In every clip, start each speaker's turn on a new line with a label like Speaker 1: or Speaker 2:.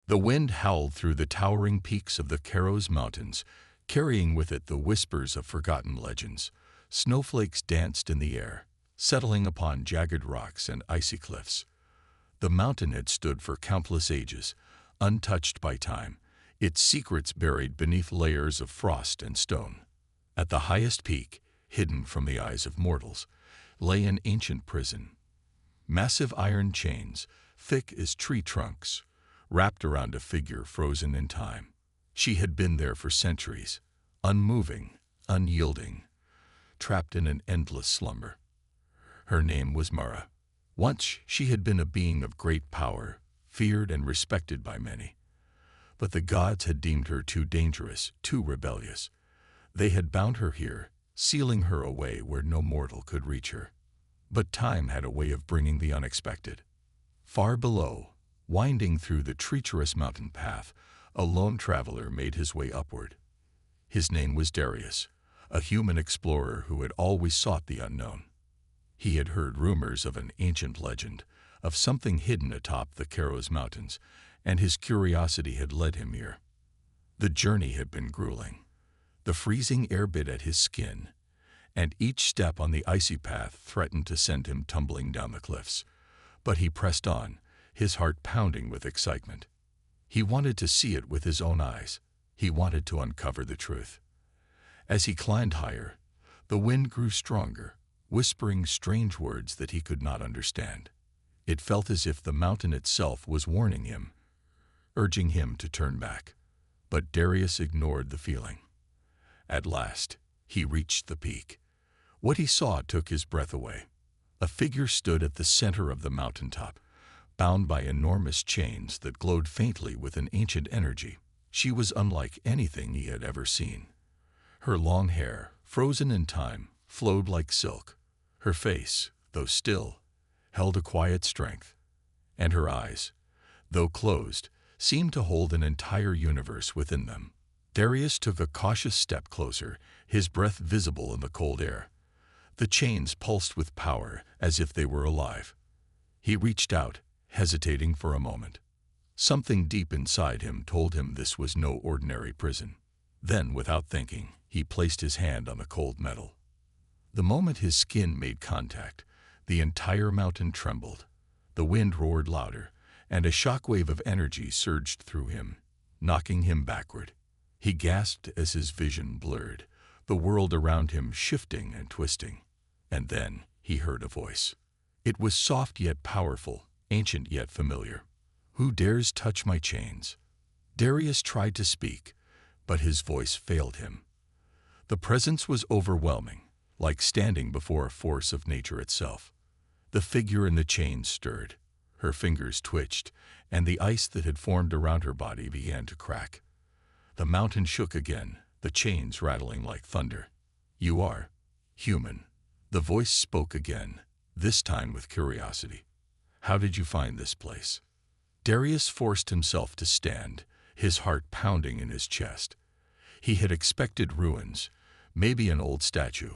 Speaker 1: The wind howled through the towering peaks of the Caros Mountains, carrying with it the whispers of forgotten legends. Snowflakes danced in the air, settling upon jagged rocks and icy cliffs. The mountain had stood for countless ages, untouched by time, its secrets buried beneath layers of frost and stone. At the highest peak, hidden from the eyes of mortals, lay an ancient prison. Massive iron chains, thick as tree trunks, wrapped around a figure frozen in time. She had been there for centuries, unmoving, unyielding, trapped in an endless slumber. Her name was Mara. Once she had been a being of great power, feared and respected by many. But the gods had deemed her too dangerous, too rebellious. They had bound her here, sealing her away where no mortal could reach her. But time had a way of bringing the unexpected. Far below, winding through the treacherous mountain path, a lone traveler made his way upward. His name was Darius, a human explorer who had always sought the unknown. He had heard rumors of an ancient legend, of something hidden atop the Caros Mountains, and his curiosity had led him here. The journey had been grueling. The freezing air bit at his skin, and each step on the icy path threatened to send him tumbling down the cliffs. But he pressed on, his heart pounding with excitement. He wanted to see it with his own eyes. He wanted to uncover the truth. As he climbed higher, the wind grew stronger, whispering strange words that he could not understand. It felt as if the mountain itself was warning him, urging him to turn back. But Darius ignored the feeling. At last, he reached the peak. What he saw took his breath away. A figure stood at the center of the mountaintop, bound by enormous chains that glowed faintly with an ancient energy. She was unlike anything he had ever seen. Her long hair, frozen in time, flowed like silk. Her face, though still, held a quiet strength, and her eyes, though closed, seemed to hold an entire universe within them. Darius took a cautious step closer, his breath visible in the cold air. The chains pulsed with power, as if they were alive. He reached out, hesitating for a moment. Something deep inside him told him this was no ordinary prison. Then, without thinking, he placed his hand on the cold metal. The moment his skin made contact, the entire mountain trembled. The wind roared louder, and a shockwave of energy surged through him, knocking him backward. He gasped as his vision blurred, the world around him shifting and twisting. And then he heard a voice. It was soft yet powerful, ancient yet familiar. "Who dares touch my chains?" Darius tried to speak, but his voice failed him. The presence was overwhelming, like standing before a force of nature itself. The figure in the chains stirred. Her fingers twitched, and the ice that had formed around her body began to crack. The mountain shook again, the chains rattling like thunder. "You are human." The voice spoke again, this time with curiosity. "How did you find this place?" Darius forced himself to stand, his heart pounding in his chest. He had expected ruins, maybe an old statue.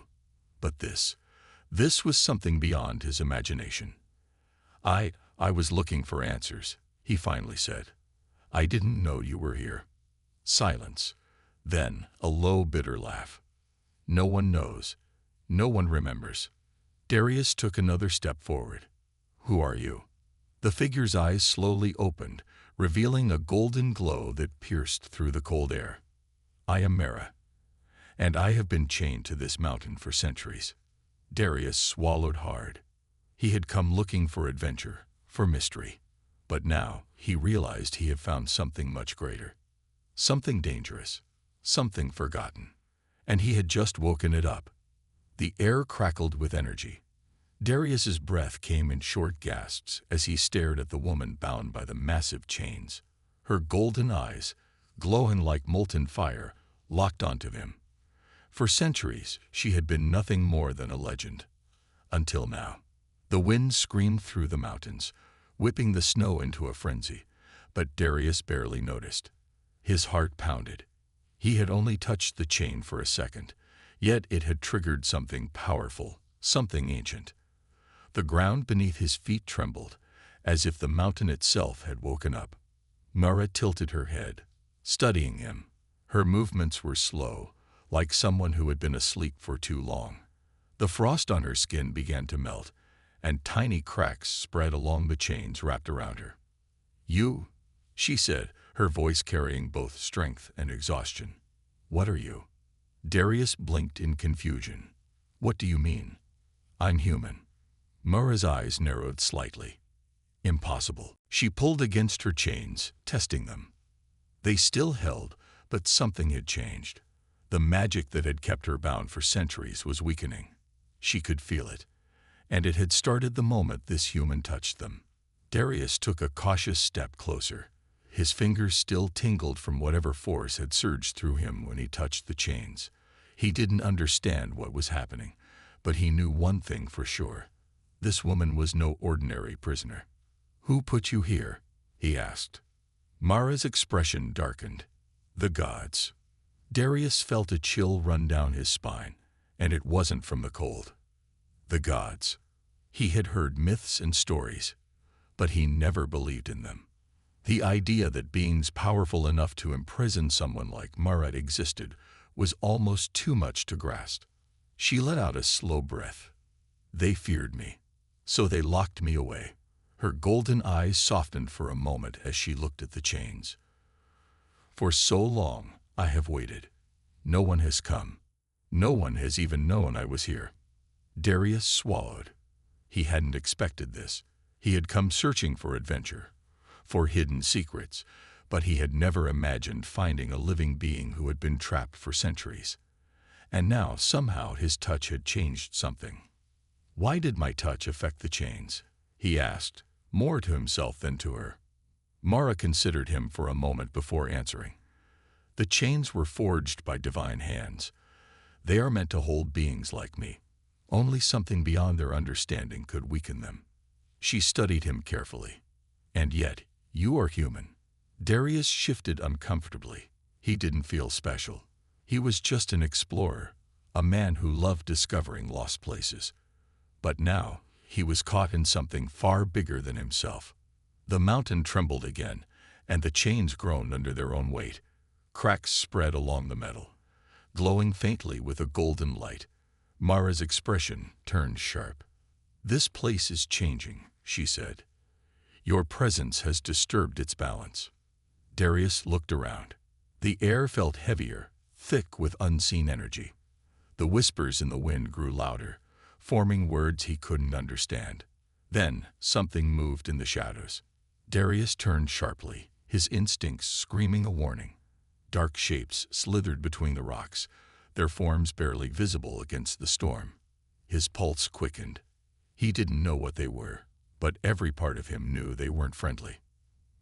Speaker 1: But this was something beyond his imagination. I was looking for answers," he finally said. "I didn't know you were here." Silence. Then a low, bitter laugh. "No one knows. No one remembers." Darius took another step forward. "Who are you?" The figure's eyes slowly opened, revealing a golden glow that pierced through the cold air. "I am Mara, and I have been chained to this mountain for centuries." Darius swallowed hard. He had come looking for adventure, for mystery. But now he realized he had found something much greater. Something dangerous, something forgotten. And he had just woken it up. The air crackled with energy. Darius's breath came in short gasps as he stared at the woman bound by the massive chains. Her golden eyes, glowing like molten fire, locked onto him. For centuries, she had been nothing more than a legend. Until now. The wind screamed through the mountains, whipping the snow into a frenzy, but Darius barely noticed. His heart pounded. He had only touched the chain for a second, yet it had triggered something powerful, something ancient. The ground beneath his feet trembled, as if the mountain itself had woken up. Mara tilted her head, studying him. Her movements were slow, like someone who had been asleep for too long. The frost on her skin began to melt, and tiny cracks spread along the chains wrapped around her. "You," she said, her voice carrying both strength and exhaustion. "What are you?" Darius blinked in confusion. "What do you mean?" "I'm human." Mara's eyes narrowed slightly. "Impossible." She pulled against her chains, testing them. They still held, but something had changed. The magic that had kept her bound for centuries was weakening. She could feel it, and it had started the moment this human touched them. Darius took a cautious step closer. His fingers still tingled from whatever force had surged through him when he touched the chains. He didn't understand what was happening, but he knew one thing for sure. This woman was no ordinary prisoner. "Who put you here?" he asked. Mara's expression darkened. "The gods." Darius felt a chill run down his spine, and it wasn't from the cold. The gods. He had heard myths and stories, but he never believed in them. The idea that beings powerful enough to imprison someone like Mara existed was almost too much to grasp. She let out a slow breath. "They feared me, so they locked me away." Her golden eyes softened for a moment as she looked at the chains. "For so long, I have waited. No one has come. No one has even known I was here." Darius swallowed. He hadn't expected this. He had come searching for adventure, for hidden secrets, but he had never imagined finding a living being who had been trapped for centuries. And now, somehow, his touch had changed something. "Why did my touch affect the chains?" he asked, more to himself than to her. Mara considered him for a moment before answering. "The chains were forged by divine hands. They are meant to hold beings like me. Only something beyond their understanding could weaken them." She studied him carefully. "And yet, you are human." Darius shifted uncomfortably. He didn't feel special. He was just an explorer, a man who loved discovering lost places. But now, he was caught in something far bigger than himself. The mountain trembled again, and the chains groaned under their own weight. Cracks spread along the metal, glowing faintly with a golden light. Mara's expression turned sharp. "This place is changing," she said. "Your presence has disturbed its balance." Darius looked around. The air felt heavier, thick with unseen energy. The whispers in the wind grew louder, forming words he couldn't understand. Then, something moved in the shadows. Darius turned sharply, his instincts screaming a warning. Dark shapes slithered between the rocks, their forms barely visible against the storm. His pulse quickened. He didn't know what they were, but every part of him knew they weren't friendly.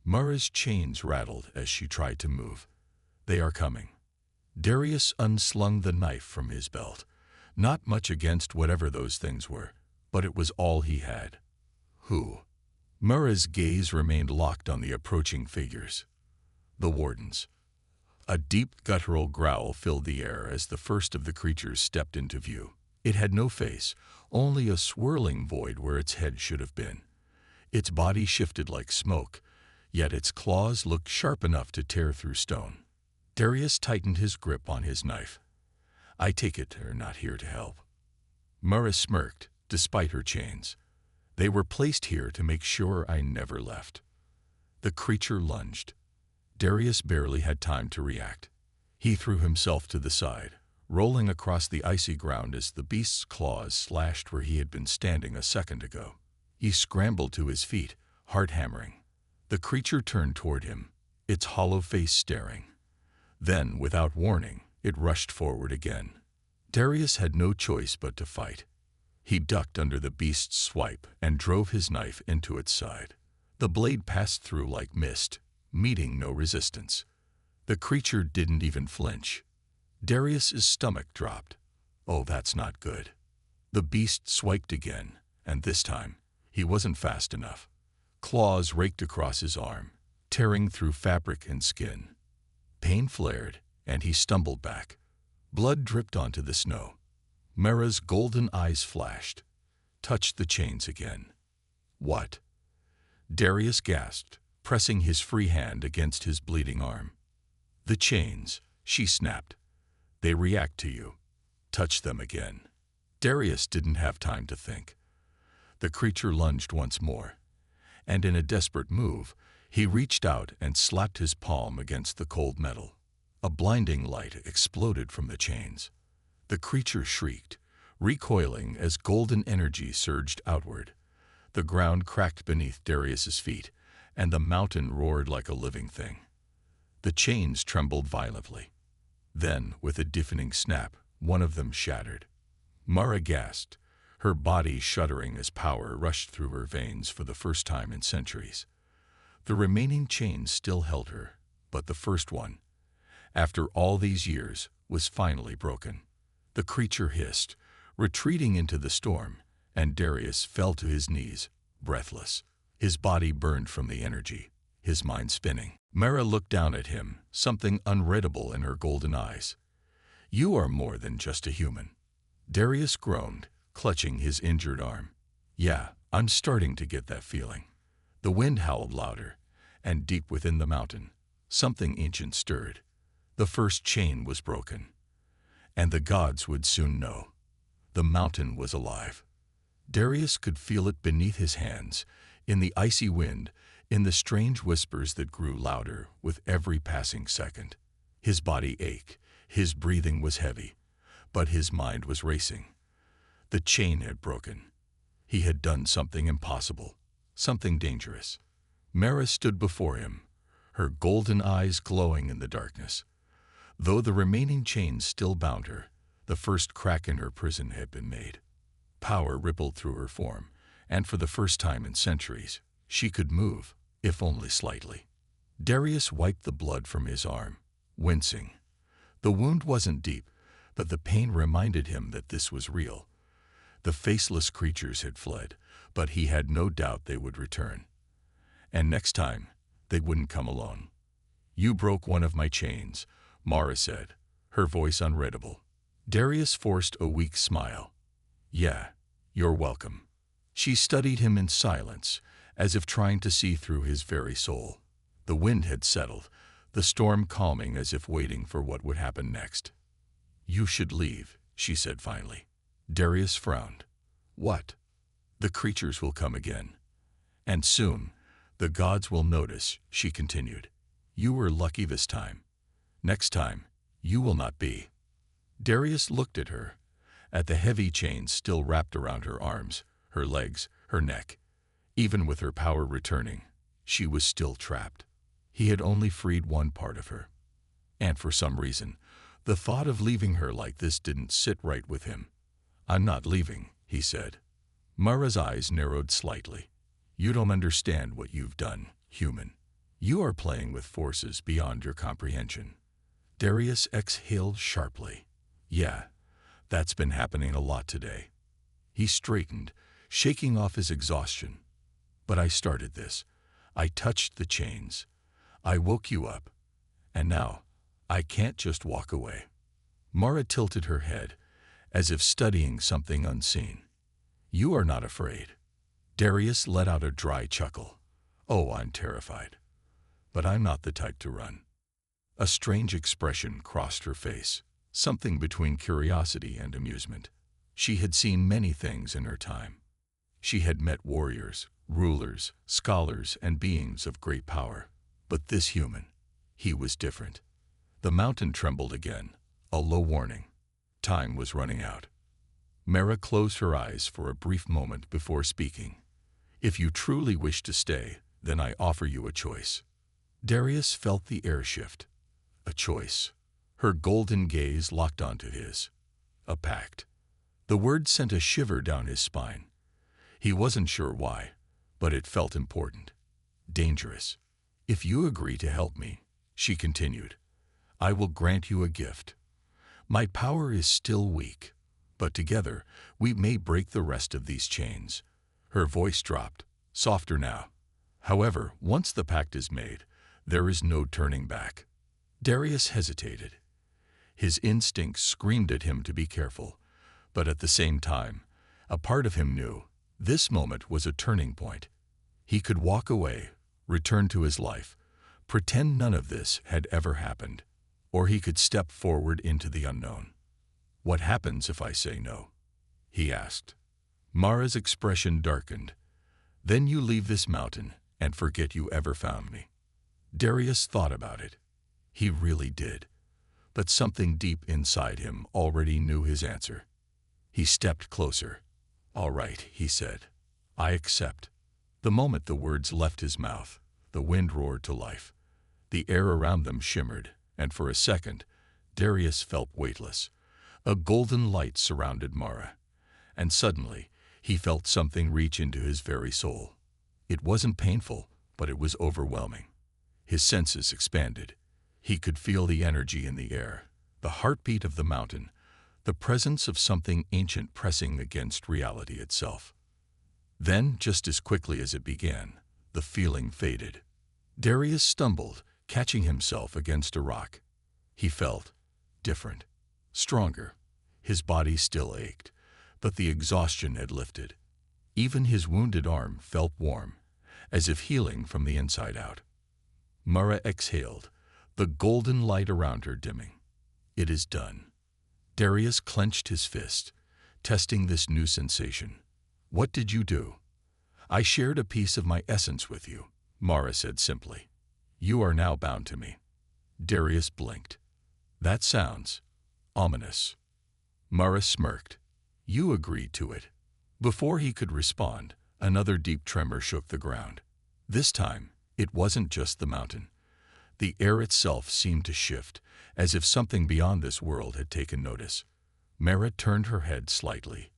Speaker 1: Mara's chains rattled as she tried to move. "They are coming." Darius unslung the knife from his belt. Not much against whatever those things were, but it was all he had. "Who?" Mara's gaze remained locked on the approaching figures. "The wardens." A deep guttural growl filled the air as the first of the creatures stepped into view. It had no face, only a swirling void where its head should have been. Its body shifted like smoke, yet its claws looked sharp enough to tear through stone. Darius tightened his grip on his knife. "I take it they're not here to help." Mara smirked, despite her chains. "They were placed here to make sure I never left." The creature lunged. Darius barely had time to react. He threw himself to the side, rolling across the icy ground as the beast's claws slashed where he had been standing a second ago. He scrambled to his feet, heart hammering. The creature turned toward him, its hollow face staring. Then, without warning, it rushed forward again. Darius had no choice but to fight. He ducked under the beast's swipe and drove his knife into its side. The blade passed through like mist, meeting no resistance. The creature didn't even flinch. Darius's stomach dropped. "Oh, that's not good." The beast swiped again, and this time, he wasn't fast enough. Claws raked across his arm, tearing through fabric and skin. Pain flared, and he stumbled back. Blood dripped onto the snow. Mara's golden eyes flashed, touched the chains again. "What?" Darius gasped, pressing his free hand against his bleeding arm. "The chains," she snapped. "They react to you. Touch them again." Darius didn't have time to think. The creature lunged once more, and in a desperate move, he reached out and slapped his palm against the cold metal. A blinding light exploded from the chains. The creature shrieked, recoiling as golden energy surged outward. The ground cracked beneath Darius's feet, and the mountain roared like a living thing. The chains trembled violently. Then, with a deafening snap, one of them shattered. Mara gasped, her body shuddering as power rushed through her veins for the first time in centuries. The remaining chains still held her, but the first one, after all these years, was finally broken. The creature hissed, retreating into the storm, and Darius fell to his knees, breathless. His body burned from the energy, his mind spinning. Mara looked down at him, something unreadable in her golden eyes. "You are more than just a human." Darius groaned, clutching his injured arm. "Yeah, I'm starting to get that feeling." The wind howled louder, and deep within the mountain, something ancient stirred. The first chain was broken, and the gods would soon know. The mountain was alive. Darius could feel it beneath his hands, in the icy wind, in the strange whispers that grew louder with every passing second. His body ached, his breathing was heavy, but his mind was racing. The chain had broken. He had done something impossible, something dangerous. Mara stood before him, her golden eyes glowing in the darkness. Though the remaining chains still bound her, the first crack in her prison had been made. Power rippled through her form, and for the first time in centuries, she could move, if only slightly. Darius wiped the blood from his arm, wincing. The wound wasn't deep, but the pain reminded him that this was real. The faceless creatures had fled, but he had no doubt they would return. And next time, they wouldn't come alone. "You broke one of my chains," Mara said, her voice unreadable. Darius forced a weak smile. "Yeah, you're welcome." She studied him in silence, as if trying to see through his very soul. The wind had settled, the storm calming as if waiting for what would happen next. "You should leave," she said finally. Darius frowned. "What?" "The creatures will come again. And soon, the gods will notice," she continued. "You were lucky this time. Next time, you will not be." Darius looked at her, at the heavy chains still wrapped around her arms, her legs, her neck. Even with her power returning, she was still trapped. He had only freed one part of her. And for some reason, the thought of leaving her like this didn't sit right with him. "I'm not leaving," he said. Mara's eyes narrowed slightly. "You don't understand what you've done, human. You are playing with forces beyond your comprehension." Darius exhaled sharply. "Yeah, that's been happening a lot today." He straightened, shaking off his exhaustion. "But I started this. I touched the chains. I woke you up. And now, I can't just walk away." Mara tilted her head, as if studying something unseen. "You are not afraid." Darius let out a dry chuckle. "Oh, I'm terrified. But I'm not the type to run." A strange expression crossed her face, something between curiosity and amusement. She had seen many things in her time. She had met warriors, rulers, scholars, and beings of great power. But this human, he was different. The mountain trembled again, a low warning. Time was running out. Mara closed her eyes for a brief moment before speaking. "If you truly wish to stay, then I offer you a choice." Darius felt the air shift. A choice. Her golden gaze locked onto his. A pact. The word sent a shiver down his spine. He wasn't sure why, but it felt important. Dangerous. "If you agree to help me," she continued, "I will grant you a gift. My power is still weak, but together we may break the rest of these chains." Her voice dropped, softer now. "However, once the pact is made, there is no turning back." Darius hesitated. His instincts screamed at him to be careful, but at the same time, a part of him knew this moment was a turning point. He could walk away, return to his life, pretend none of this had ever happened, or he could step forward into the unknown. "What happens if I say no?" he asked. Mara's expression darkened. "Then you leave this mountain and forget you ever found me." Darius thought about it. He really did. But something deep inside him already knew his answer. He stepped closer. "All right," he said. "I accept." The moment the words left his mouth, the wind roared to life. The air around them shimmered, and for a second, Darius felt weightless. A golden light surrounded Mara, and suddenly he felt something reach into his very soul. It wasn't painful, but it was overwhelming. His senses expanded. He could feel the energy in the air, the heartbeat of the mountain, the presence of something ancient pressing against reality itself. Then, just as quickly as it began, the feeling faded. Darius stumbled, catching himself against a rock. He felt different, stronger. His body still ached, but the exhaustion had lifted. Even his wounded arm felt warm, as if healing from the inside out. Mara exhaled, the golden light around her dimming. "It is done." Darius clenched his fist, testing this new sensation. "What did you do?" "I shared a piece of my essence with you," Mara said simply. "You are now bound to me." Darius blinked. "That sounds ominous." Mara smirked. "You agreed to it." Before he could respond, another deep tremor shook the ground. This time, it wasn't just the mountain. The air itself seemed to shift, as if something beyond this world had taken notice. Mara turned her head slightly,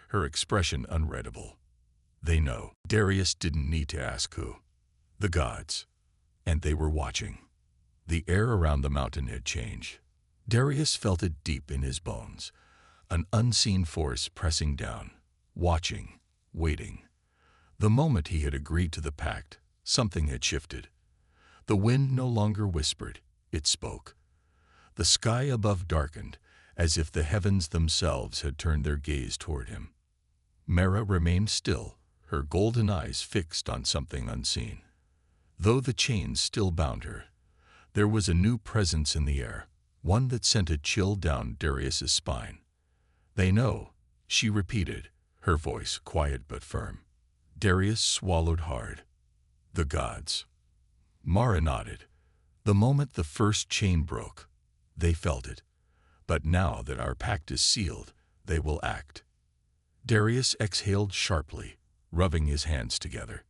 Speaker 1: her expression unreadable. "They know." Darius didn't need to ask who. The gods. And they were watching. The air around the mountain had changed. Darius felt it deep in his bones, an unseen force pressing down, watching, waiting. The moment he had agreed to the pact, something had shifted. The wind no longer whispered, it spoke. The sky above darkened, as if the heavens themselves had turned their gaze toward him. Mara remained still, her golden eyes fixed on something unseen. Though the chains still bound her, there was a new presence in the air, one that sent a chill down Darius's spine. "They know," she repeated, her voice quiet but firm. Darius swallowed hard. "The gods." Mara nodded. The moment the first chain broke, they felt it. "But now that our pact is sealed, they will act." Darius exhaled sharply, rubbing his hands together.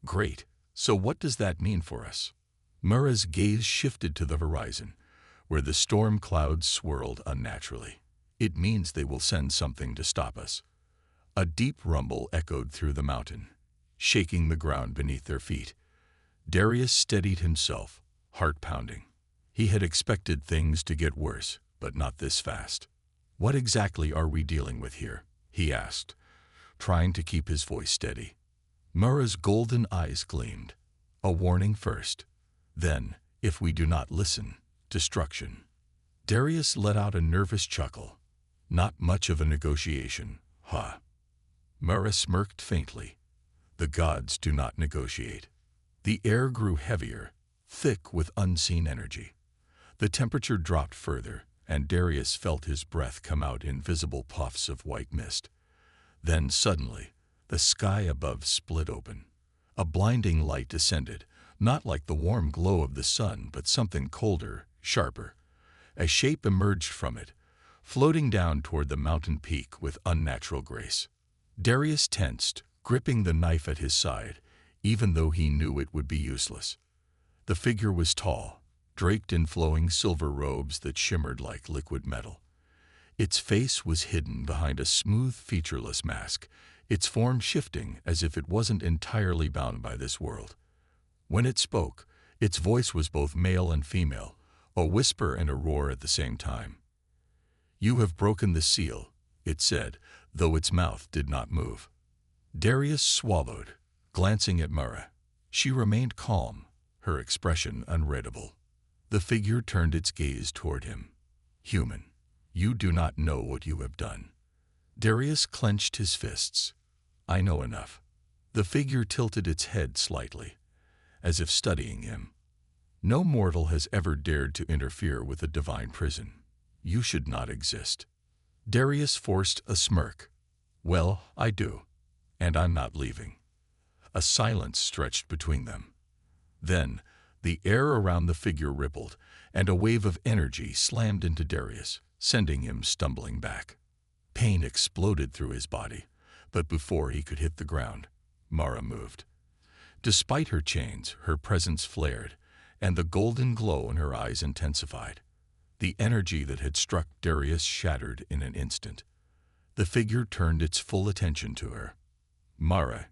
Speaker 1: "Great. So what does that mean for us?" Mara's gaze shifted to the horizon, where the storm clouds swirled unnaturally. "It means they will send something to stop us." A deep rumble echoed through the mountain, shaking the ground beneath their feet. Darius steadied himself, heart pounding. He had expected things to get worse, but not this fast. "What exactly are we dealing with here?" he asked, trying to keep his voice steady. Mara's golden eyes gleamed. "A warning first. Then, if we do not listen, destruction." Darius let out a nervous chuckle. "Not much of a negotiation, huh?" Mara smirked faintly. "The gods do not negotiate." The air grew heavier, thick with unseen energy. The temperature dropped further, and Darius felt his breath come out in visible puffs of white mist. Then suddenly, the sky above split open. A blinding light descended, not like the warm glow of the sun, but something colder, sharper. A shape emerged from it, floating down toward the mountain peak with unnatural grace. Darius tensed, gripping the knife at his side, even though he knew it would be useless. The figure was tall, draped in flowing silver robes that shimmered like liquid metal. Its face was hidden behind a smooth, featureless mask, its form shifting as if it wasn't entirely bound by this world. When it spoke, its voice was both male and female, a whisper and a roar at the same time. "You have broken the seal," it said, though its mouth did not move. Darius swallowed, glancing at Mara. She remained calm, her expression unreadable. The figure turned its gaze toward him. "Human, you do not know what you have done." Darius clenched his fists. "I know enough." The figure tilted its head slightly, as if studying him. No mortal has ever dared to interfere with a divine prison. You should not exist. Darius forced a smirk. Well, I do, and I'm not leaving. A silence stretched between them. Then, the air around the figure rippled, and a wave of energy slammed into Darius, sending him stumbling back. Pain exploded through his body, but before he could hit the ground, Mara moved. Despite her chains, her presence flared, and the golden glow in her eyes intensified. The energy that had struck Darius shattered in an instant. The figure turned its full attention to her. Mara,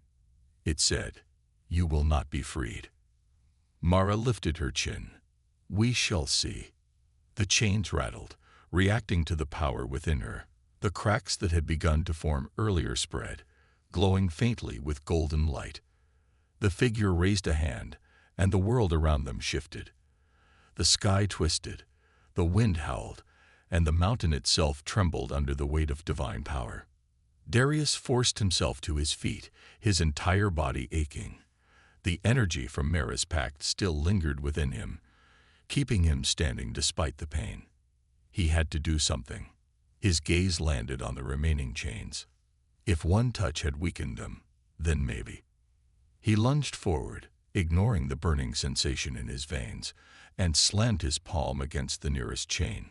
Speaker 1: it said, you will not be freed. Mara lifted her chin. We shall see. The chains rattled, reacting to the power within her. The cracks that had begun to form earlier spread, glowing faintly with golden light. The figure raised a hand, and the world around them shifted. The sky twisted, the wind howled, and the mountain itself trembled under the weight of divine power. Darius forced himself to his feet, his entire body aching. The energy from Mara's pact still lingered within him, keeping him standing despite the pain. He had to do something. His gaze landed on the remaining chains. If one touch had weakened them, then maybe. He lunged forward, ignoring the burning sensation in his veins, and slammed his palm against the nearest chain.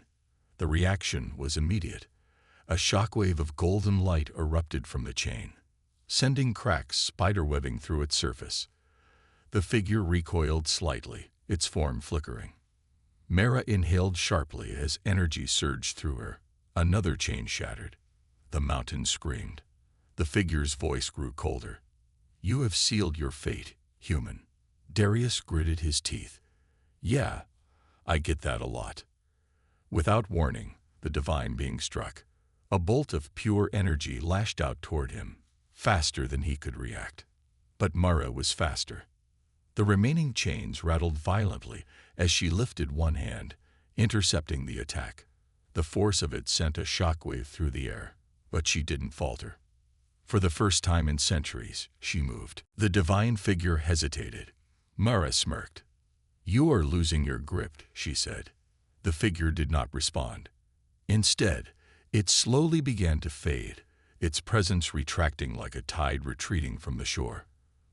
Speaker 1: The reaction was immediate. A shockwave of golden light erupted from the chain, sending cracks spiderwebbing through its surface. The figure recoiled slightly, its form flickering. Mara inhaled sharply as energy surged through her. Another chain shattered. The mountain screamed. The figure's voice grew colder. You have sealed your fate, human. Darius gritted his teeth. Yeah, I get that a lot. Without warning, the divine being struck. A bolt of pure energy lashed out toward him, faster than he could react. But Mara was faster. The remaining chains rattled violently as she lifted one hand, intercepting the attack. The force of it sent a shockwave through the air, but she didn't falter. For the first time in centuries, she moved. The divine figure hesitated. Mara smirked. You are losing your grip, she said. The figure did not respond. Instead, it slowly began to fade, its presence retracting like a tide retreating from the shore.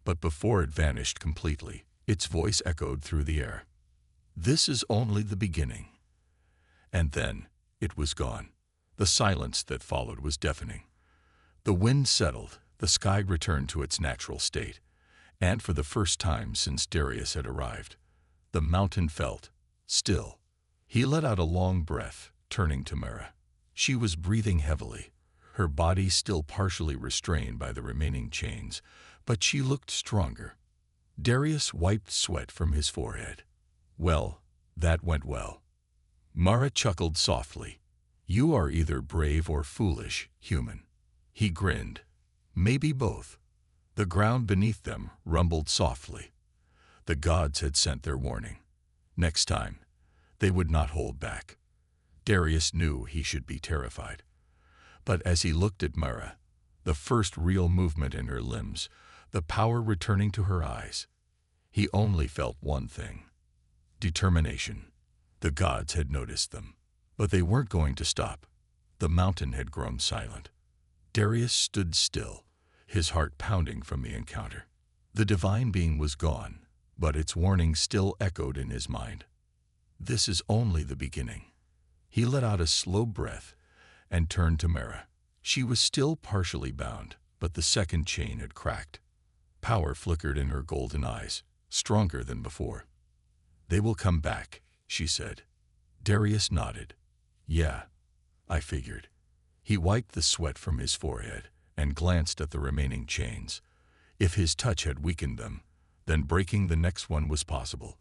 Speaker 1: But before it vanished completely, its voice echoed through the air. This is only the beginning. And then, it was gone. The silence that followed was deafening. The wind settled, the sky returned to its natural state, and for the first time since Darius had arrived, the mountain felt still. He let out a long breath, turning to Mara. She was breathing heavily, her body still partially restrained by the remaining chains, but she looked stronger. Darius wiped sweat from his forehead. Well, that went well. Mara chuckled softly. You are either brave or foolish, human. He grinned. Maybe both. The ground beneath them rumbled softly. The gods had sent their warning. Next time, they would not hold back. Darius knew he should be terrified. But as he looked at Mara, the first real movement in her limbs, the power returning to her eyes, he only felt one thing: determination. The gods had noticed them, but they weren't going to stop. The mountain had grown silent. Darius stood still, his heart pounding from the encounter. The divine being was gone, but its warning still echoed in his mind. This is only the beginning. He let out a slow breath and turned to Mara. She was still partially bound, but the second chain had cracked. Power flickered in her golden eyes, stronger than before. They will come back, she said. Darius nodded. Yeah, I figured. He wiped the sweat from his forehead and glanced at the remaining chains. If his touch had weakened them, then breaking the next one was possible.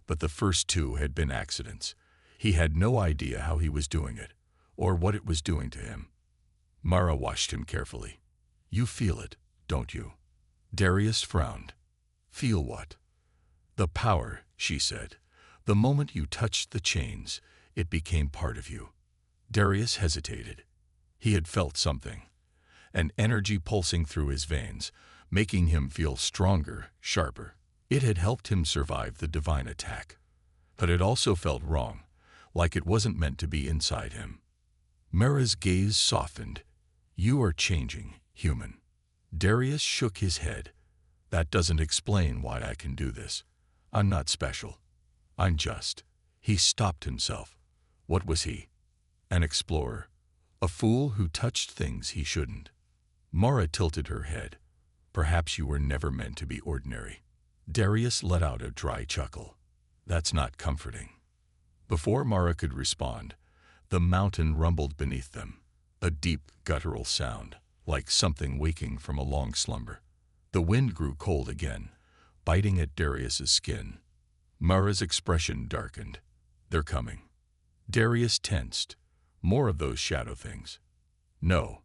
Speaker 1: But the first two had been accidents. He had no idea how he was doing it, or what it was doing to him. Mara watched him carefully. You feel it, don't you? Darius frowned. Feel what? The power, she said. The moment you touched the chains, it became part of you. Darius hesitated. He had felt something, an energy pulsing through his veins, making him feel stronger, sharper. It had helped him survive the divine attack, but it also felt wrong, like it wasn't meant to be inside him. Mara's gaze softened. "You are changing, human." Darius shook his head. "That doesn't explain why I can do this. I'm not special. I'm just." He stopped himself. What was he? An explorer? A fool who touched things he shouldn't? Mara tilted her head. "Perhaps you were never meant to be ordinary." Darius let out a dry chuckle. "That's not comforting." Before Mara could respond, the mountain rumbled beneath them, a deep guttural sound, like something waking from a long slumber. The wind grew cold again, biting at Darius's skin. Mara's expression darkened. "They're coming." Darius tensed. More of those shadow things. "No."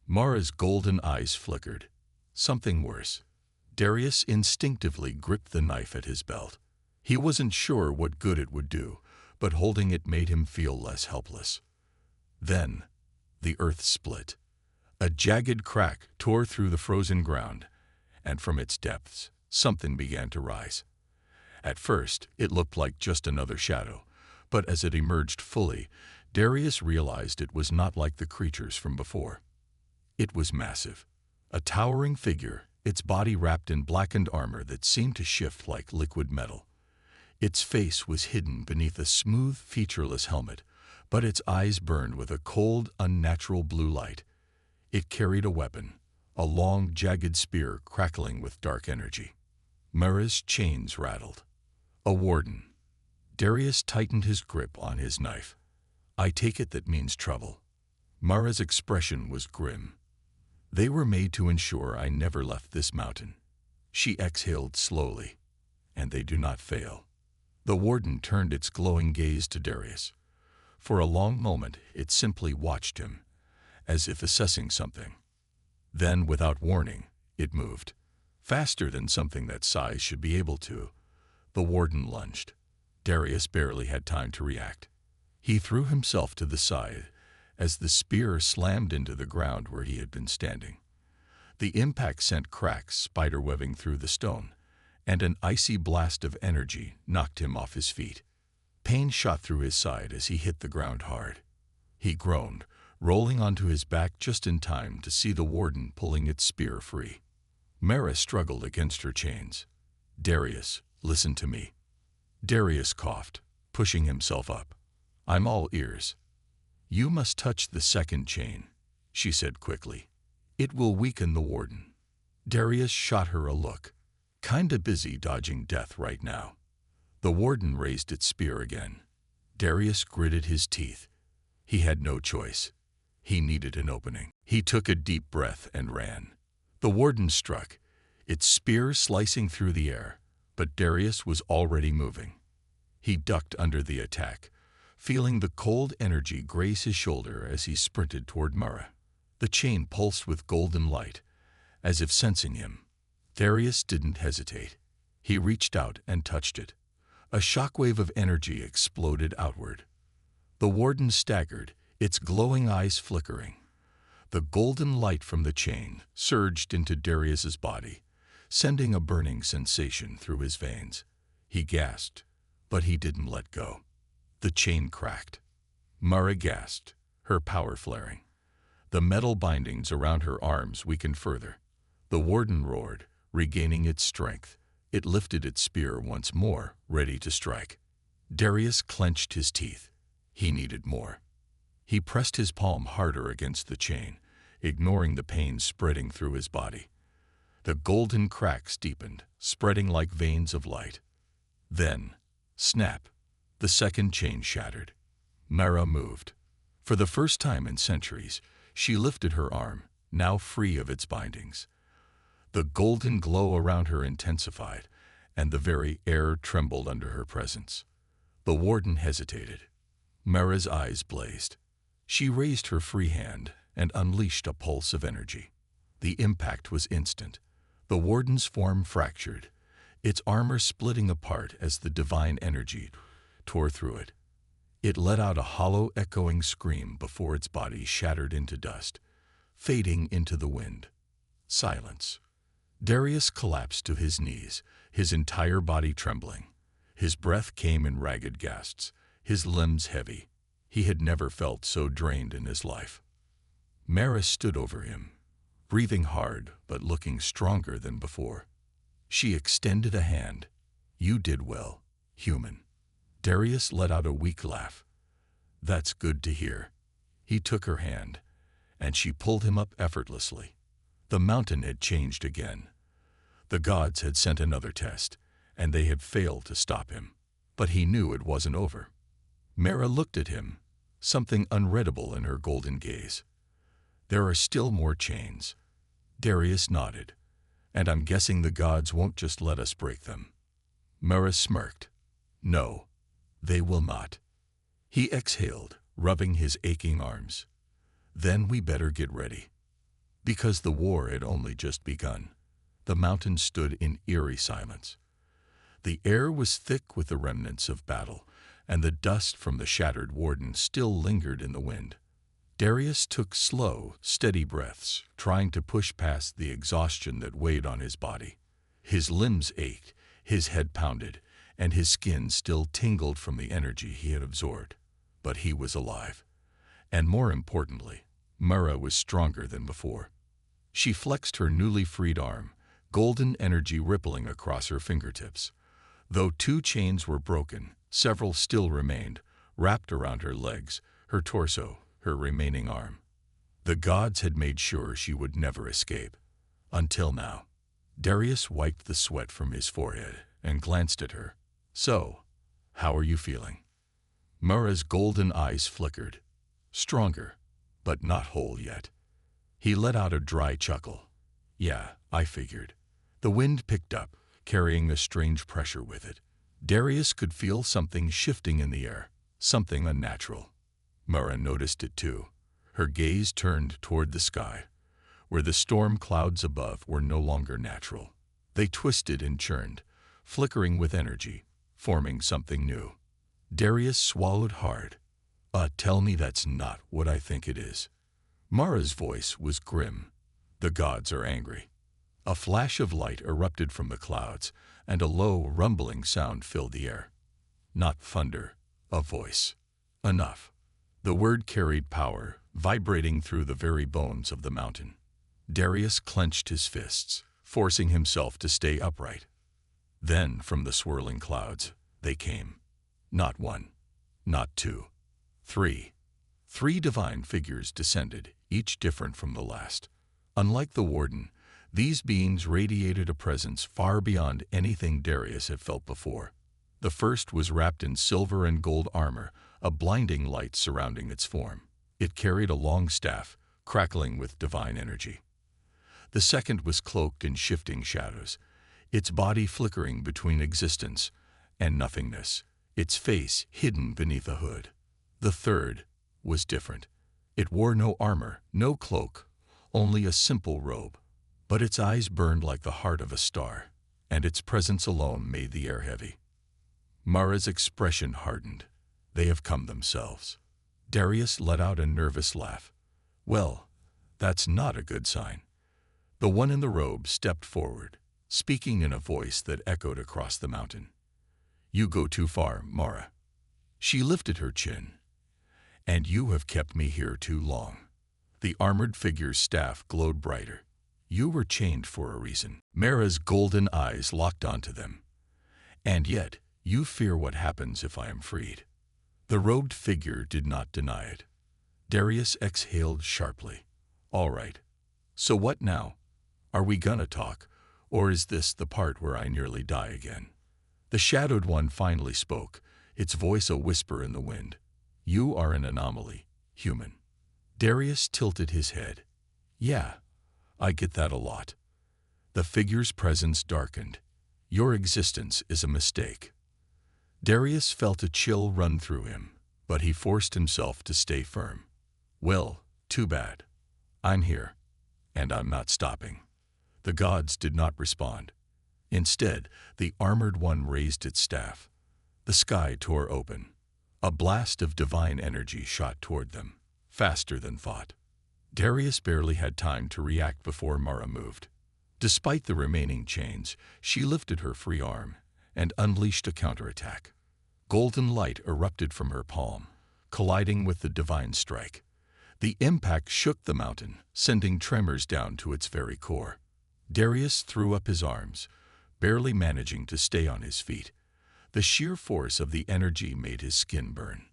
Speaker 1: Mara's golden eyes flickered. "Something worse." Darius instinctively gripped the knife at his belt. He wasn't sure what good it would do, but holding it made him feel less helpless. Then, the earth split. A jagged crack tore through the frozen ground, and from its depths, something began to rise. At first, it looked like just another shadow, but as it emerged fully, Darius realized it was not like the creatures from before. It was massive. A towering figure, its body wrapped in blackened armor that seemed to shift like liquid metal. Its face was hidden beneath a smooth, featureless helmet, but its eyes burned with a cold, unnatural blue light. It carried a weapon, a long, jagged spear crackling with dark energy. Mara's chains rattled. A warden. Darius tightened his grip on his knife. "I take it that means trouble." Mara's expression was grim. "They were made to ensure I never left this mountain." She exhaled slowly. "And they do not fail." The warden turned its glowing gaze to Darius. For a long moment, it simply watched him, as if assessing something. Then, without warning, it moved. Faster than something that size should be able to. The warden lunged. Darius barely had time to react. He threw himself to the side as the spear slammed into the ground where he had been standing. The impact sent cracks spiderwebbing through the stone, and an icy blast of energy knocked him off his feet. Pain shot through his side as he hit the ground hard. He groaned, rolling onto his back just in time to see the warden pulling its spear free. Mara struggled against her chains. "Darius, listen to me." Darius coughed, pushing himself up. "I'm all ears." "You must touch the second chain," she said quickly. "It will weaken the warden." Darius shot her a look. "Kinda busy dodging death right now." The warden raised its spear again. Darius gritted his teeth. He had no choice. He needed an opening. He took a deep breath and ran. The warden struck, its spear slicing through the air, but Darius was already moving. He ducked under the attack, feeling the cold energy graze his shoulder as he sprinted toward Mara. The chain pulsed with golden light, as if sensing him. Darius didn't hesitate. He reached out and touched it. A shockwave of energy exploded outward. The warden staggered, its glowing eyes flickering. The golden light from the chain surged into Darius's body, sending a burning sensation through his veins. He gasped, but he didn't let go. The chain cracked. Mara gasped, her power flaring. The metal bindings around her arms weakened further. The warden roared, regaining its strength. It lifted its spear once more, ready to strike. Darius clenched his teeth. He needed more. He pressed his palm harder against the chain, ignoring the pain spreading through his body. The golden cracks deepened, spreading like veins of light. Then, snap, the second chain shattered. Mara moved. For the first time in centuries, she lifted her arm, now free of its bindings. The golden glow around her intensified, and the very air trembled under her presence. The warden hesitated. Mara's eyes blazed. She raised her free hand and unleashed a pulse of energy. The impact was instant. The warden's form fractured, its armor splitting apart as the divine energy tore through it. It let out a hollow, echoing scream before its body shattered into dust, fading into the wind. Silence. Darius collapsed to his knees, his entire body trembling. His breath came in ragged gasps, his limbs heavy. He had never felt so drained in his life. Mara stood over him, breathing hard but looking stronger than before. She extended a hand. "You did well, human." Darius let out a weak laugh. "That's good to hear." He took her hand, and she pulled him up effortlessly. The mountain had changed again. The gods had sent another test, and they had failed to stop him. But he knew it wasn't over. Mara looked at him, something unreadable in her golden gaze. "There are still more chains." Darius nodded. "And I'm guessing the gods won't just let us break them." Mara smirked. "No, they will not." He exhaled, rubbing his aching arms. "Then we better get ready." Because the war had only just begun. The mountain stood in eerie silence. The air was thick with the remnants of battle, and the dust from the shattered warden still lingered in the wind. Darius took slow, steady breaths, trying to push past the exhaustion that weighed on his body. His limbs ached, his head pounded, and his skin still tingled from the energy he had absorbed. But he was alive. And more importantly, Mara was stronger than before. She flexed her newly freed arm, golden energy rippling across her fingertips. Though 2 chains were broken, several still remained, wrapped around her legs, her torso, her remaining arm. The gods had made sure she would never escape. Until now. Darius wiped the sweat from his forehead and glanced at her. "So, how are you feeling?" Mara's golden eyes flickered. "Stronger, but not whole yet." He let out a dry chuckle. "Yeah, I figured." The wind picked up, carrying a strange pressure with it. Darius could feel something shifting in the air, something unnatural. Mara noticed it too. Her gaze turned toward the sky, where the storm clouds above were no longer natural. They twisted and churned, flickering with energy, forming something new. Darius swallowed hard. Tell me that's not what I think it is." Mara's voice was grim. "The gods are angry." A flash of light erupted from the clouds, and a low, rumbling sound filled the air. Not thunder, a voice. Enough. The word carried power, vibrating through the very bones of the mountain. Darius clenched his fists, forcing himself to stay upright. Then, from the swirling clouds, they came. Not 1, not 2, 3. 3 divine figures descended, each different from the last. Unlike the warden, these beings radiated a presence far beyond anything Darius had felt before. The first was wrapped in silver and gold armor, a blinding light surrounding its form. It carried a long staff, crackling with divine energy. The second was cloaked in shifting shadows, its body flickering between existence and nothingness, its face hidden beneath a hood. The third was different. It wore no armor, no cloak, only a simple robe. But its eyes burned like the heart of a star, and its presence alone made the air heavy. Mara's expression hardened. They have come themselves. Darius let out a nervous laugh. Well, that's not a good sign. The one in the robe stepped forward, speaking in a voice that echoed across the mountain. "You go too far, Mara." She lifted her chin. "And you have kept me here too long." The armored figure's staff glowed brighter. "You were chained for a reason." Mara's golden eyes locked onto them. "And yet, you fear what happens if I am freed." The robed figure did not deny it. Darius exhaled sharply. "All right. So what now? Are we gonna talk, or is this the part where I nearly die again?" The shadowed one finally spoke, its voice a whisper in the wind. "You are an anomaly, human." Darius tilted his head. "Yeah, I get that a lot." The figure's presence darkened. "Your existence is a mistake." Darius felt a chill run through him, but he forced himself to stay firm. "Well, too bad. I'm here, and I'm not stopping." The gods did not respond. Instead, the armored one raised its staff. The sky tore open. A blast of divine energy shot toward them, faster than thought. Darius barely had time to react before Mara moved. Despite the remaining chains, she lifted her free arm and unleashed a counterattack. Golden light erupted from her palm, colliding with the divine strike. The impact shook the mountain, sending tremors down to its very core. Darius threw up his arms, barely managing to stay on his feet. The sheer force of the energy made his skin burn.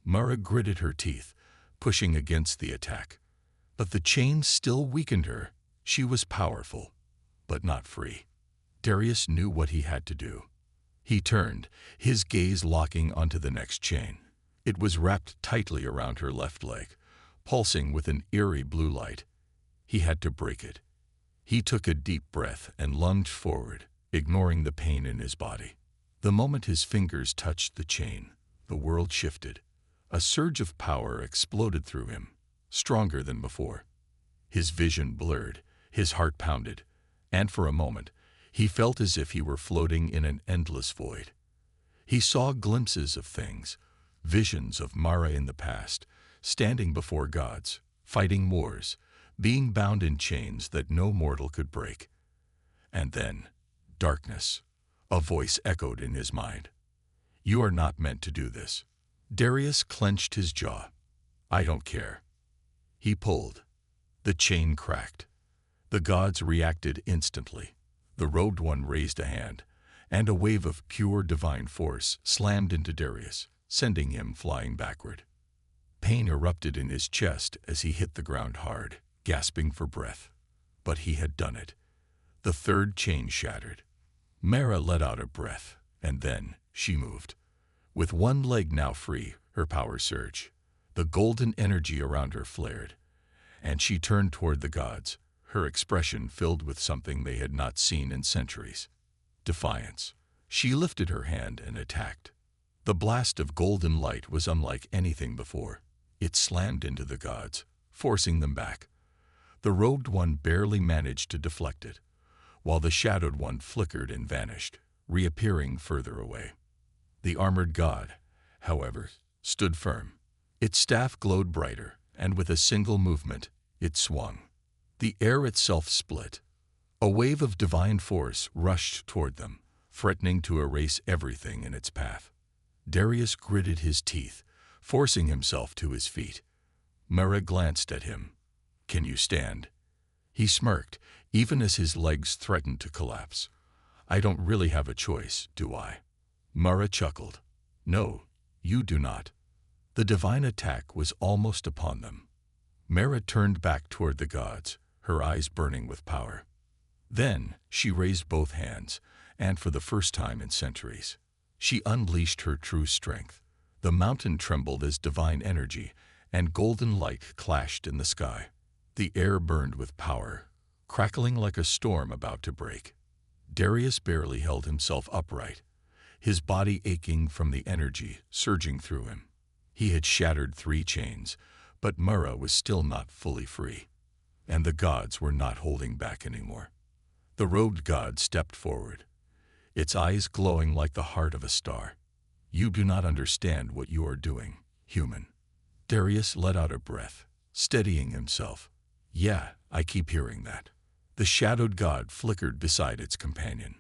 Speaker 1: Mara gritted her teeth, pushing against the attack. But the chains still weakened her. She was powerful, but not free. Darius knew what he had to do. He turned, his gaze locking onto the next chain. It was wrapped tightly around her left leg, pulsing with an eerie blue light. He had to break it. He took a deep breath and lunged forward, ignoring the pain in his body. The moment his fingers touched the chain, the world shifted. A surge of power exploded through him, stronger than before. His vision blurred, his heart pounded, and for a moment, he felt as if he were floating in an endless void. He saw glimpses of things, visions of Mara in the past, standing before gods, fighting wars, being bound in chains that no mortal could break. And then, darkness. A voice echoed in his mind. "You are not meant to do this." Darius clenched his jaw. "I don't care." He pulled. The chain cracked. The gods reacted instantly. The robed one raised a hand, and a wave of pure divine force slammed into Darius, sending him flying backward. Pain erupted in his chest as he hit the ground hard, gasping for breath. But he had done it. The third chain shattered. Mara let out a breath, and then she moved. With one leg now free, her power surged. The golden energy around her flared, and she turned toward the gods, her expression filled with something they had not seen in centuries. Defiance. She lifted her hand and attacked. The blast of golden light was unlike anything before. It slammed into the gods, forcing them back. The robed one barely managed to deflect it, while the shadowed one flickered and vanished, reappearing further away. The armored god, however, stood firm. Its staff glowed brighter, and with a single movement, it swung. The air itself split. A wave of divine force rushed toward them, threatening to erase everything in its path. Darius gritted his teeth, forcing himself to his feet. Mara glanced at him. "Can you stand?" He smirked, even as his legs threatened to collapse. "I don't really have a choice, do I?" Mara chuckled. "No, you do not." The divine attack was almost upon them. Mara turned back toward the gods, her eyes burning with power. Then she raised both hands, and for the first time in centuries, she unleashed her true strength. The mountain trembled as divine energy and golden light clashed in the sky. The air burned with power, crackling like a storm about to break. Darius barely held himself upright, his body aching from the energy surging through him. He had shattered 3 chains, but Mara was still not fully free, and the gods were not holding back anymore. The robed god stepped forward, its eyes glowing like the heart of a star. "You do not understand what you are doing, human." Darius let out a breath, steadying himself. "Yeah, I keep hearing that." The shadowed god flickered beside its companion.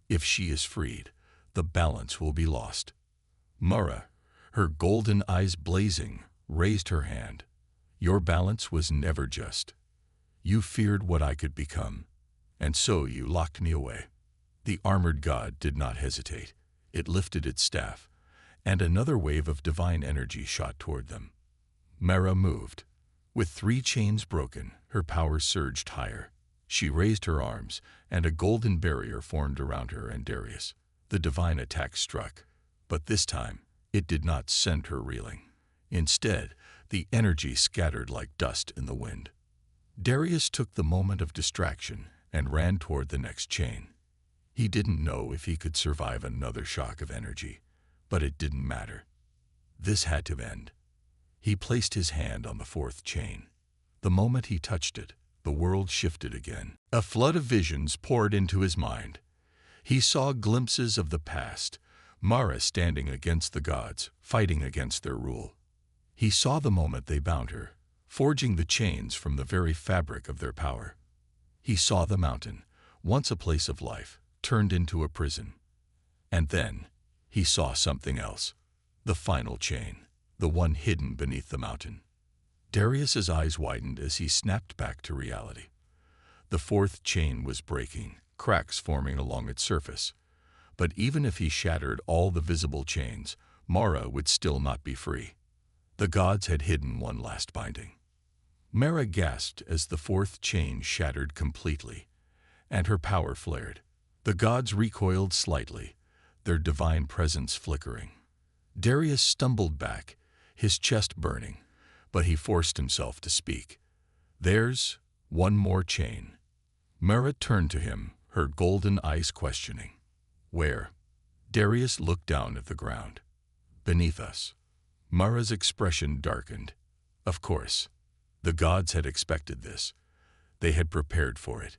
Speaker 1: "If she is freed, the balance will be lost." Mara, her golden eyes blazing, raised her hand. "Your balance was never just. You feared what I could become, and so you locked me away." The armored god did not hesitate. It lifted its staff, and another wave of divine energy shot toward them. Mara moved. With 3 chains broken, her power surged higher. She raised her arms, and a golden barrier formed around her and Darius. The divine attack struck, but this time, it did not send her reeling. Instead, the energy scattered like dust in the wind. Darius took the moment of distraction and ran toward the next chain. He didn't know if he could survive another shock of energy, but it didn't matter. This had to end. He placed his hand on the 4th chain. The moment he touched it, the world shifted again. A flood of visions poured into his mind. He saw glimpses of the past, Mara standing against the gods, fighting against their rule. He saw the moment they bound her, forging the chains from the very fabric of their power. He saw the mountain, once a place of life, turned into a prison. And then he saw something else. The final chain, the one hidden beneath the mountain. Darius's eyes widened as he snapped back to reality. The fourth chain was breaking, cracks forming along its surface. But even if he shattered all the visible chains, Mara would still not be free. The gods had hidden one last binding. Mara gasped as the fourth chain shattered completely, and her power flared. The gods recoiled slightly, their divine presence flickering. Darius stumbled back, his chest burning, but he forced himself to speak. "There's one more chain." Mara turned to him, her golden eyes questioning. "Where?" Darius looked down at the ground. "Beneath us." Mara's expression darkened. Of course. The gods had expected this. They had prepared for it.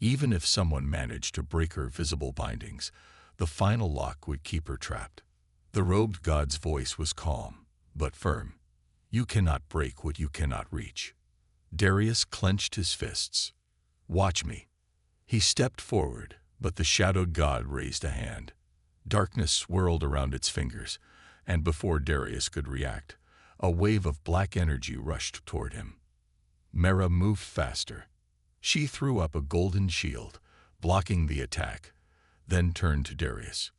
Speaker 1: Even if someone managed to break her visible bindings, the final lock would keep her trapped. The robed god's voice was calm, but firm. "You cannot break what you cannot reach." Darius clenched his fists. "Watch me." He stepped forward, but the shadowed god raised a hand. Darkness swirled around its fingers, and before Darius could react, a wave of black energy rushed toward him. Mara moved faster. She threw up a golden shield, blocking the attack, then turned to Darius.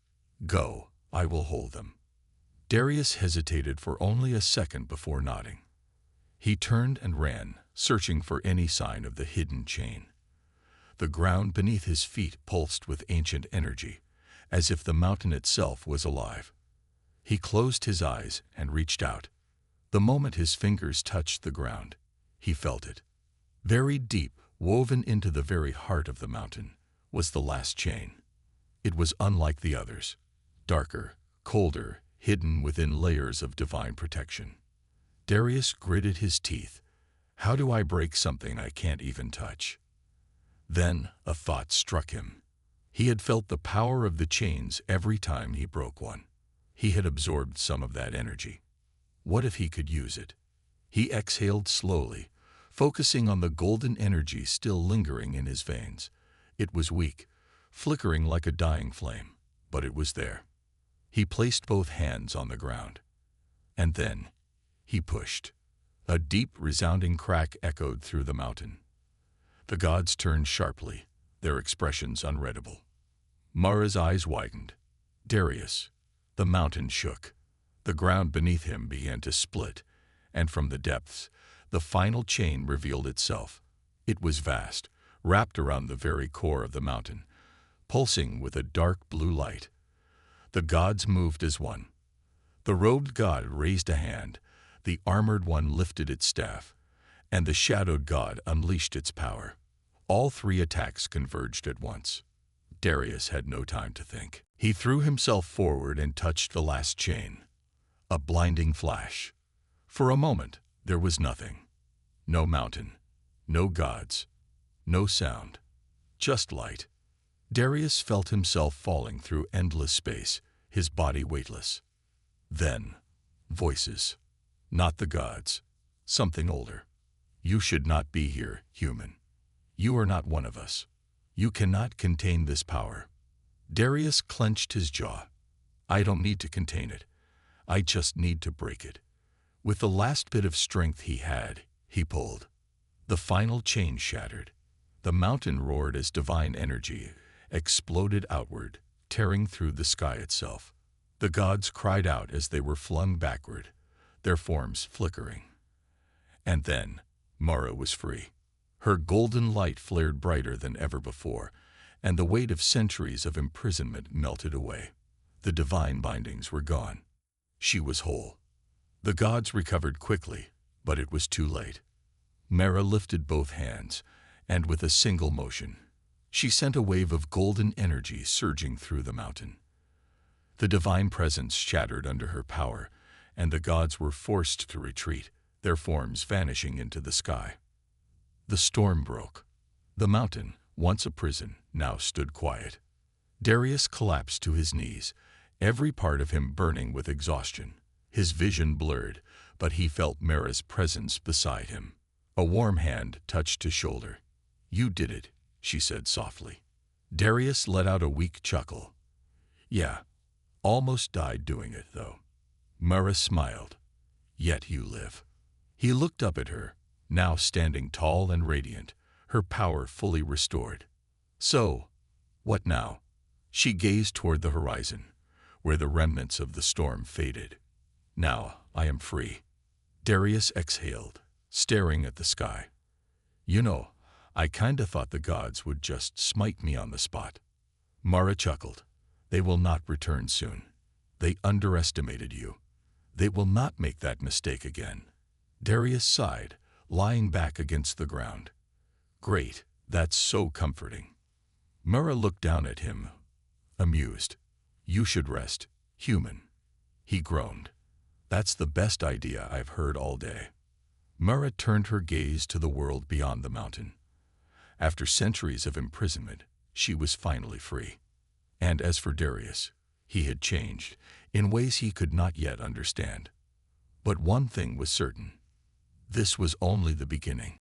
Speaker 1: "Go, I will hold them." Darius hesitated for only a second before nodding. He turned and ran, searching for any sign of the hidden chain. The ground beneath his feet pulsed with ancient energy, as if the mountain itself was alive. He closed his eyes and reached out. The moment his fingers touched the ground, he felt it. Very deep, woven into the very heart of the mountain, was the last chain. It was unlike the others, darker, colder, hidden within layers of divine protection. Darius gritted his teeth. How do I break something I can't even touch? Then a thought struck him. He had felt the power of the chains every time he broke one. He had absorbed some of that energy. What if he could use it? He exhaled slowly, focusing on the golden energy still lingering in his veins. It was weak, flickering like a dying flame, but it was there. He placed both hands on the ground. And then he pushed. A deep, resounding crack echoed through the mountain. The gods turned sharply, their expressions unreadable. Mara's eyes widened. Darius. The mountain shook. The ground beneath him began to split, and from the depths, the final chain revealed itself. It was vast, wrapped around the very core of the mountain, pulsing with a dark blue light. The gods moved as one. The robed god raised a hand, the armored one lifted its staff, and the shadowed god unleashed its power. All three attacks converged at once. Darius had no time to think. He threw himself forward and touched the last chain. A blinding flash. For a moment, there was nothing. No mountain, no gods, no sound, just light. Darius felt himself falling through endless space, his body weightless. Then, voices. Not the gods, something older. "You should not be here, human. You are not one of us. You cannot contain this power." Darius clenched his jaw. "I don't need to contain it. I just need to break it." With the last bit of strength he had, he pulled. The final chain shattered. The mountain roared as divine energy exploded outward, tearing through the sky itself. The gods cried out as they were flung backward, their forms flickering. And then Mara was free. Her golden light flared brighter than ever before, and the weight of centuries of imprisonment melted away. The divine bindings were gone. She was whole. The gods recovered quickly, but it was too late. Mara lifted both hands, and with a single motion, she sent a wave of golden energy surging through the mountain. The divine presence shattered under her power, and the gods were forced to retreat, their forms vanishing into the sky. The storm broke. The mountain, once a prison, now stood quiet. Darius collapsed to his knees, every part of him burning with exhaustion. His vision blurred, but he felt Mara's presence beside him. A warm hand touched his shoulder. "You did it," she said softly. Darius let out a weak chuckle. Yeah, almost died doing it, though. Mara smiled. Yet you live. He looked up at her, now standing tall and radiant, her power fully restored. So, what now? She gazed toward the horizon, where the remnants of the storm faded. Now I am free. Darius exhaled, staring at the sky. You know, I kinda thought the gods would just smite me on the spot. Mara chuckled. They will not return soon. They underestimated you. They will not make that mistake again. Darius sighed, lying back against the ground. Great, that's so comforting. Mara looked down at him, amused. You should rest, human. He groaned. That's the best idea I've heard all day. Mara turned her gaze to the world beyond the mountain. After centuries of imprisonment, she was finally free. And as for Darius, he had changed in ways he could not yet understand. But one thing was certain. This was only the beginning.